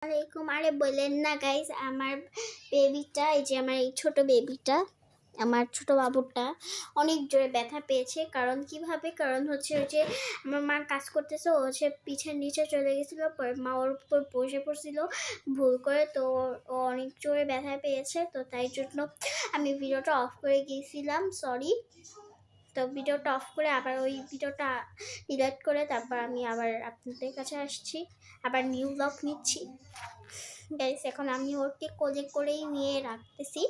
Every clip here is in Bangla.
আলাইকুম। আরে বললেন না গাইস, আমার বেবিটা, এই যে আমার এই ছোট বেবিটা, আমার ছোট বাবুটা অনেক জোরে ব্যথা পেয়েছে। কারণ হচ্ছে ওই যে আমার মা কাজ করতেছে, ও হচ্ছে পিছের নিচে চলে গেছিলো, পরে মা ওর উপর বসে পড়ছিল ভুল করে, তো ও অনেক জোরে ব্যথা পেয়েছে। তো তাই জন্য আমি ভিডিওটা অফ করে গিয়েছিলাম, সরি। তো ভিডিওটা অফ করে আবার ওই ভিডিওটা ডিলিট করে তারপর আমি আবার আপনাদের কাছে আসছি, আবার নিউ ব্লগ নিচ্ছি গাইস। এখন আমি ওকে কোলে করেই নিয়ে রাখতেছি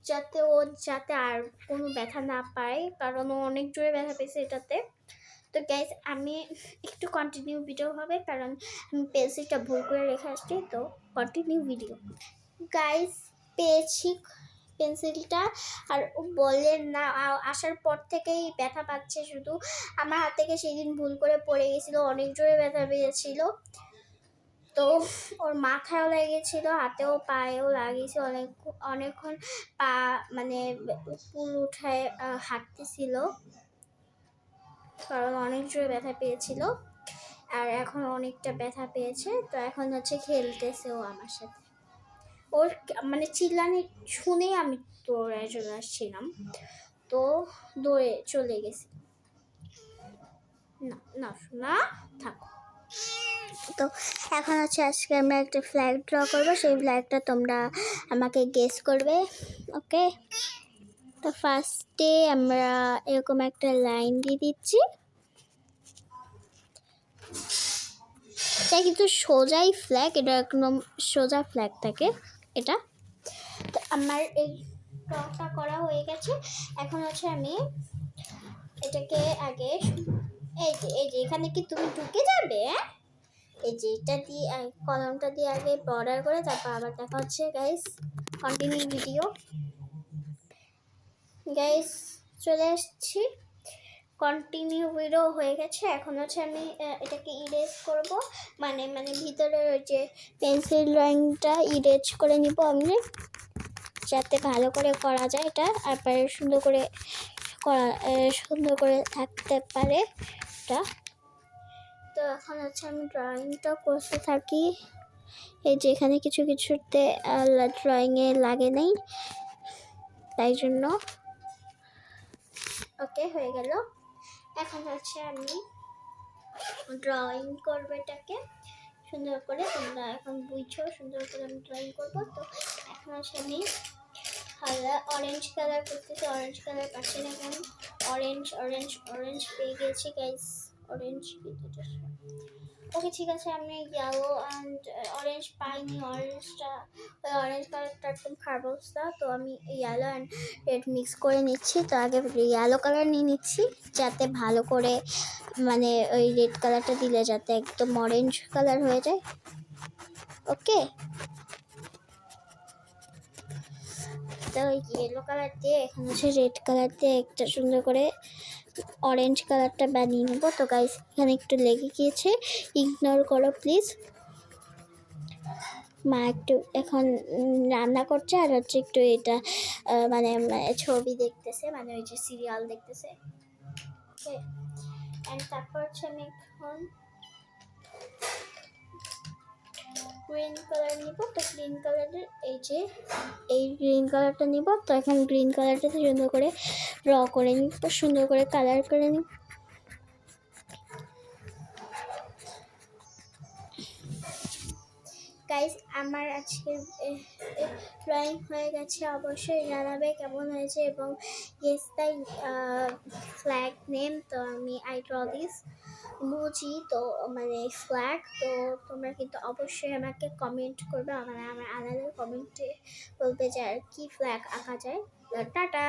যাতে আর কোনো ব্যথা না পায়, কারণ ও অনেক জোরে ব্যথা পেয়েছে এটাতে। তো গাইস, আমি একটু কন্টিনিউ ভিডিও হবে, কারণ আমি পেন্সিলটা ভুল করে রেখে আসছি। তো কন্টিনিউ ভিডিও গাইস, পেয়েছি পেন্সিলটা। আর ও বললেন না, আসার পর থেকেই ব্যথা পাচ্ছে শুধু। আমার হাত থেকে সেদিন ভুল করে পড়ে গেছিলো, অনেক জোরে ব্যথা পেয়েছিল। তো ওর মাথায়ও লেগেছিল, হাতেও পায়েও লাগিয়েছে, অনেকক্ষণ পা মানে পুল উঠায় হাঁটতেছিল, কারণ অনেক জোরে ব্যথা পেয়েছিল। আর এখন অনেকটা ব্যথা পেয়েছে, তো এখন হচ্ছে খেলতেছে ও আমার সাথে। ওর মানে চিল্লানি শুনেই আমি দৌড়ে চলে আসছিলাম, তো দৌড়ে চলে গেছি। না না শোনা, থাকো। তো এখন হচ্ছে আজকে আমরা একটা ফ্ল্যাগ ড্র করবো, সেই ফ্ল্যাগটা তোমরা আমাকে গেস করবে, ওকে? তো ফার্স্টে আমরা এরকম একটা লাইন দিয়ে দিচ্ছি। এটা কিন্তু সোজাই ফ্ল্যাগ, এটা একদম সোজা ফ্ল্যাগ থাকে এটা। তো আমার এই ড্রটা করা হয়ে গেছে। এখন হচ্ছে আমি এটাকে আগে এই যে এখানে কি তুমি ঢুকে যাবে? এই যে এটা দিয়ে কলমটা দিয়ে আগে বর্ডার করে তারপর আবার দেখা হচ্ছে গাইস, কন্টিনিউ ভিডিও। গাইস চলে আসছি, কন্টিনিউ ভিডিও হয়ে গেছে। এখন হচ্ছে আমি এটাকে ইরেজ করব, মানে ভিতরে ওই যে পেন্সিল ড্রয়িংটা ইরেজ করে নিব আমি, যাতে ভালো করে করা যায় এটা, আর সুন্দর করে থাকতে পারে এটা। তো এখন হচ্ছে আমি ড্রয়িংটা করতে থাকি। এই যে এখানে কিছুতে ড্রয়িংয়ে লাগে নাই, তাই জন্য। ওকে, হয়ে গেল। এখন হচ্ছে আমি ড্রয়িং করবো এটাকে সুন্দর করে, তোমরা এখন বুঝছো সুন্দর করে আমি ড্রয়িং করবো। তো এখন হচ্ছে আমি অরেঞ্জ কালার করতেছি, অরেঞ্জ কালার পাচ্ছি না কেন, অরেঞ্জ পেয়ে গেছি গাইস, অরেঞ্জ। ওকে ঠিক আছে, আমি ইয়েলো অ্যান্ড অরেঞ্জ পাইনি, অরেঞ্জ কালারটা একদম খারাপ অবস্থা। তো আমি ইয়েলো অ্যান্ড রেড মিক্স করে নিচ্ছি। তো আগে ইয়েলো কালার নিয়ে নিচ্ছি, যাতে ভালো করে মানে ওই রেড কালারটা দিলে যাতে একদম অরেঞ্জ কালার হয়ে যায়, ওকে? তো ওই ইয়েলো কালার দিয়ে এখন হচ্ছে রেড কালার দিয়ে একটা সুন্দর করে অরেঞ্জ কালারটা বানিয়ে নেবো। তো গাইস, এখানে একটু লেগে গিয়েছে, ইগনোর করো প্লিজ। মা একটু এখন রান্না করছে, আর হচ্ছে একটু এটা মানে ছবি দেখতেছে, মানে ওই যে সিরিয়াল দেখতেছে, ওকে? অ্যান্ড তারপর হচ্ছে আমি এখন গ্রিন কালার নিব। তো গ্রিন কালারের এই গ্রিন কালারটা নিব। তো এখন গ্রিন কালারটাতে সুন্দর করে ড্র করে নিব, সুন্দর করে কালার করে নিব। গাইস, আমার আজকের ড্রয়িং হয়ে গেছে, অবশ্যই জানাবে কেমন হয়েছে। এবং ইয়েস তাই ফ্ল্যাগ নেম, তো আই ড্র দিস বুঝি, তো মানে ফ্ল্যাগ। তো তোমরা কিন্তু অবশ্যই আমাকে কমেন্ট করবে, আমার আলাদা কমেন্টে বলবে যে আর কি ফ্ল্যাগ আঁকা যায়। টাটা।